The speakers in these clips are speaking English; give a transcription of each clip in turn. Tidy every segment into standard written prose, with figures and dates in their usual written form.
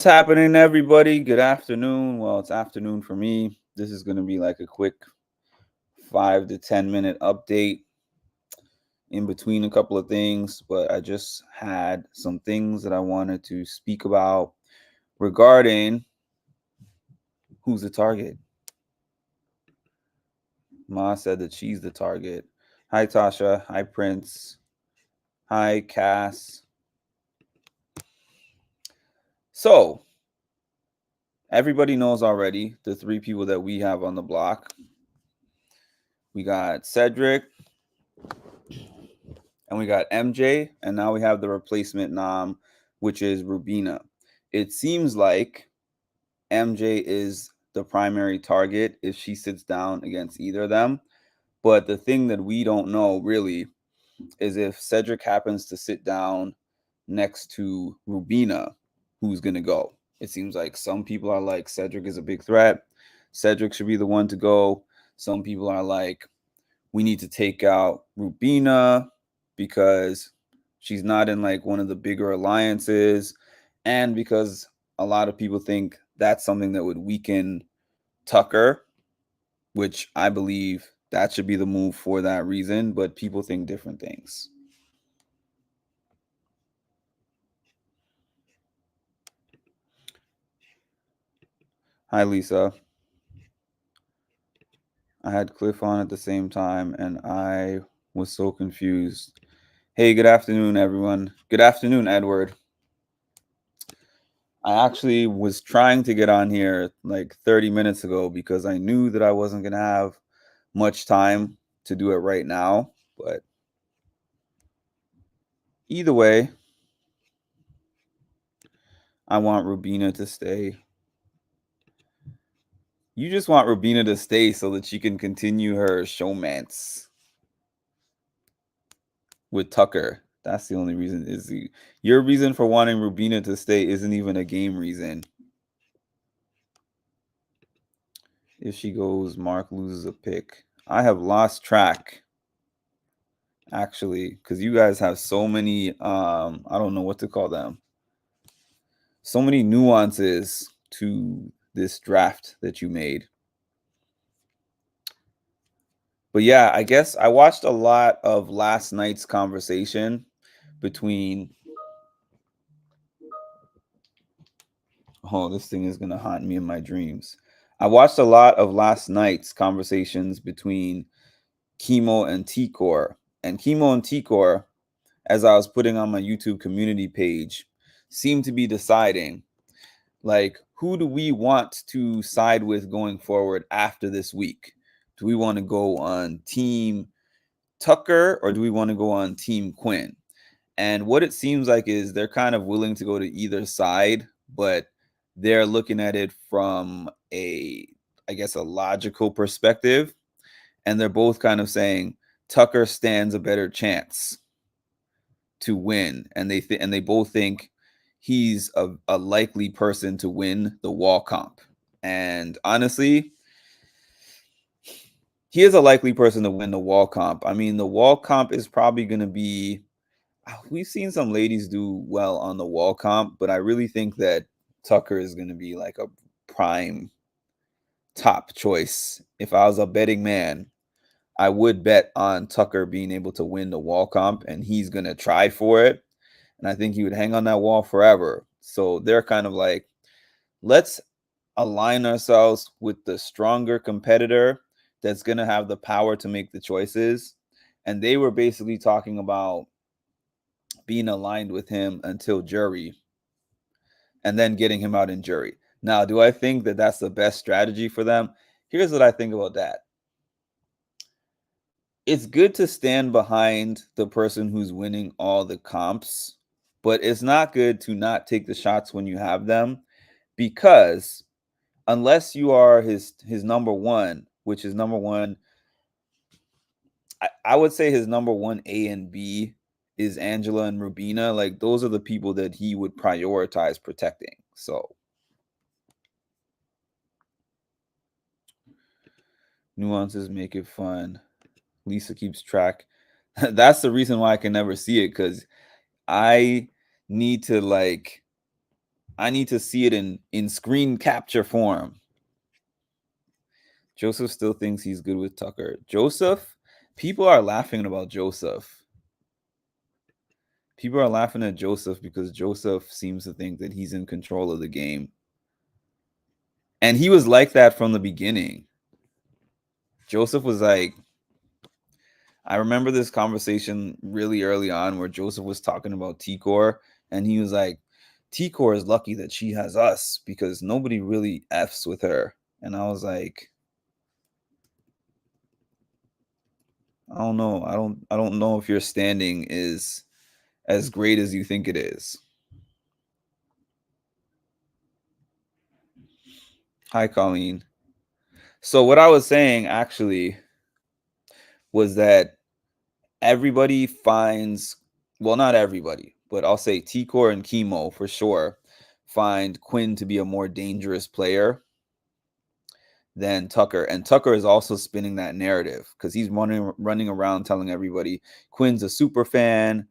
What's happening, everybody? Good afternoon. Well, it's afternoon for me. This is going to be like a quick 5 to 10 minute update in between a couple of things, but I just had some things that I wanted to speak about regarding who's the target. Ma said that she's the target. Hi, Tasha. Hi, Prince. Hi, Cass. So, everybody knows already the three people that we have on the block. We got Cedric, and we got MJ, and now we have the replacement Nam, which is Rubina. It seems like MJ is the primary target if she sits down against either of them. But the thing that we don't know really is if Cedric happens to sit down next to Rubina, who's going to go. It seems like some people are like, Cedric is a big threat. Cedric should be the one to go. Some people are like, we need to take out Rubina because she's not in like one of the bigger alliances, and because a lot of people think that's something that would weaken Tucker, which I believe that should be the move for that reason, but people think different things. Hi, Lisa. I had Cliff on at the same time and I was so confused. Hey, good afternoon, everyone. Good afternoon, Edward. I actually was trying to get on here like 30 minutes ago because I knew that I wasn't going to have much time to do it right now. But either way, I want Rubina to stay. You just want Rubina to stay so that she can continue her showmance with Tucker. That's the only reason. Your reason for wanting Rubina to stay isn't even a game reason. If she goes, Mark loses a pick. I have lost track, actually, because you guys have so many I don't know what to call them. So many nuances to this draft that you made. But yeah, I guess I watched a lot of last night's conversation between oh, this thing is gonna haunt me in my dreams. I watched a lot of last night's conversations between Chemo and T-Core. And Chemo and T-Core, as I was putting on my YouTube community page, seemed to be deciding like, who do we want to side with going forward after this week? Do we want to go on Team Tucker or do we want to go on Team Quinn? And what it seems like is they're kind of willing to go to either side, but they're looking at it from a, I guess, a logical perspective. And they're both kind of saying Tucker stands a better chance to win. And and they both think he's a likely person to win the wall comp. And honestly, he is a likely person to win the wall comp. I mean, the wall comp is probably going to be we've seen some ladies do well on the wall comp, but I really think that Tucker is going to be like a prime top choice. If I was a betting man, I would bet on Tucker being able to win the wall comp, and he's going to try for it. And I think he would hang on that wall forever. So they're kind of like, let's align ourselves with the stronger competitor that's going to have the power to make the choices. And they were basically talking about being aligned with him until jury and then getting him out in jury. Now, do I think that that's the best strategy for them? Here's what I think about that. It's good to stand behind the person who's winning all the comps, but it's not good to not take the shots when you have them because unless you are his number one, which is number one, I would say his number one A and B is Angela and Rubina. Like those are the people that he would prioritize protecting. So nuances make it fun. Lisa keeps track. That's the reason why I can never see it because I need to like I need to see it in screen capture form. Joseph still thinks he's good with Tucker. Joseph, people are laughing about Joseph. People are laughing at Joseph because Joseph seems to think that he's in control of the game. And he was like that from the beginning. Joseph was like, I remember this conversation really early on where Joseph was talking about T-Core, and he was like, T-Core is lucky that she has us because nobody really F's with her. And I was like, I don't know. I don't know if your standing is as great as you think it is. Hi, Colleen. So what I was saying actually was that everybody finds, well, not everybody, but I'll say T-Core and Chemo for sure find Quinn to be a more dangerous player than Tucker. And Tucker is also spinning that narrative because he's running around telling everybody Quinn's a super fan.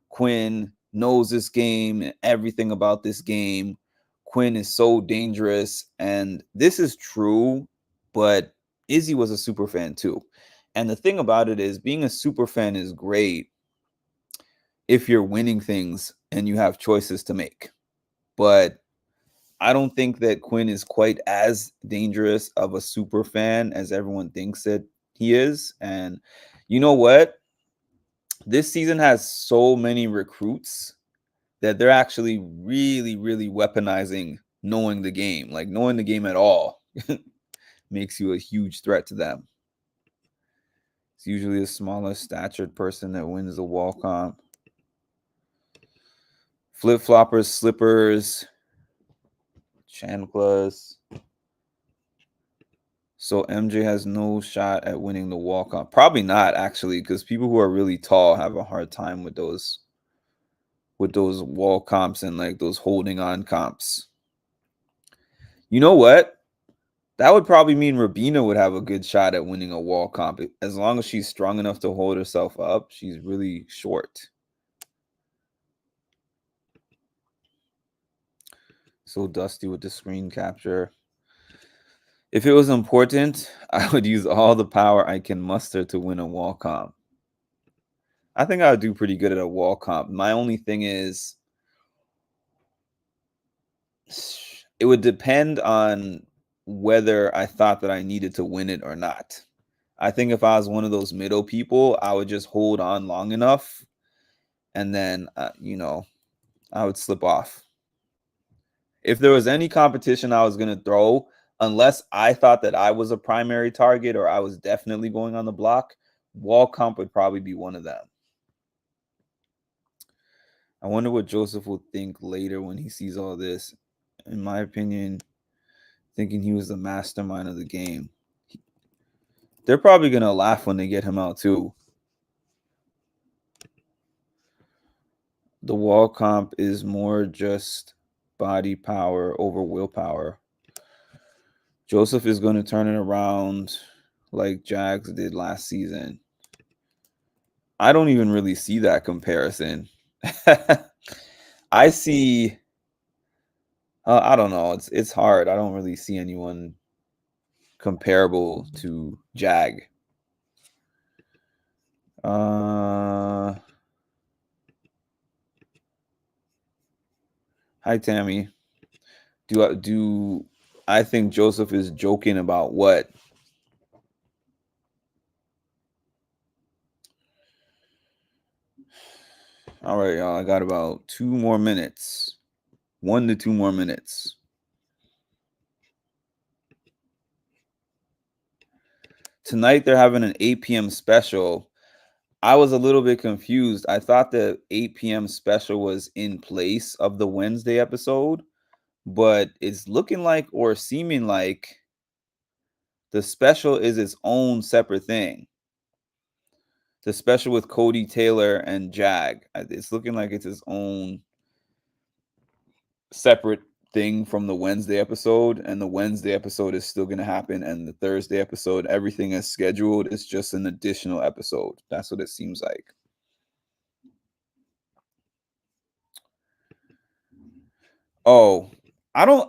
Quinn knows this game and everything about this game. Quinn is so dangerous. And this is true, but Izzy was a super fan too. And the thing about it is being a super fan is great if you're winning things and you have choices to make. But I don't think that Quinn is quite as dangerous of a super fan as everyone thinks that he is. And you know what? This season has so many recruits that they're actually really, really weaponizing knowing the game. Like knowing the game at all makes you a huge threat to them. It's usually a smaller statured person that wins the wall comp. Flip floppers, slippers, chanclas. So MJ has no shot at winning the wall comp. Probably not, actually, because people who are really tall have a hard time with those wall comps and like those holding on comps. You know what? That would probably mean Rabina would have a good shot at winning a wall comp. As long as she's strong enough to hold herself up, she's really short. So dusty with the screen capture. If it was important, I would use all the power I can muster to win a wall comp. I think I would do pretty good at a wall comp. My only thing is it would depend on whether I thought that I needed to win it or not. I think if I was one of those middle people, I would just hold on long enough and then, I would slip off. If there was any competition I was going to throw, unless I thought that I was a primary target or I was definitely going on the block, wall comp would probably be one of them. I wonder what Joseph will think later when he sees all this. In my opinion, thinking he was the mastermind of the game. They're probably going to laugh when they get him out too. The wall comp is more just body power over willpower. Joseph is going to turn it around like Jags did last season. I don't even really see that comparison. I see. I don't know. It's hard. I don't really see anyone comparable to Jag. Hi Tammy. Do I think Joseph is joking about what? All right, y'all. I got about 2 more minutes. 1 to 2 more minutes. Tonight they're having an 8 p.m. special. I was a little bit confused. I thought the 8 p.m. special was in place of the Wednesday episode, but it's looking like or seeming like the special is its own separate thing. The special with Cody Taylor and Jag. It's looking like it's its own separate thing from the Wednesday episode, and the Wednesday episode is still going to happen, and the Thursday episode, everything is scheduled. It's just an additional episode. That's what it seems like. Oh,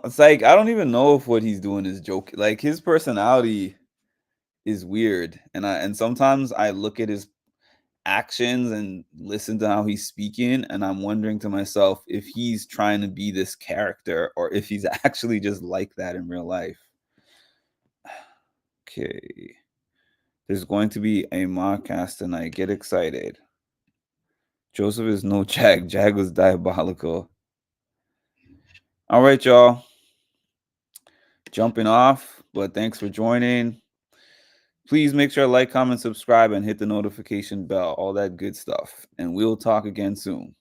It's like I don't even know if what he's doing is joke. Like his personality is weird, and sometimes I look at his actions and listen to how he's speaking, and I'm wondering to myself if he's trying to be this character or if he's actually just like that in real life. Okay. There's going to be a modcast tonight. Get excited. Joseph is no Jag. Jag was diabolical. All right, y'all. Jumping off, but thanks for joining. Please make sure to like, comment, subscribe, and hit the notification bell. All that good stuff. And we'll talk again soon.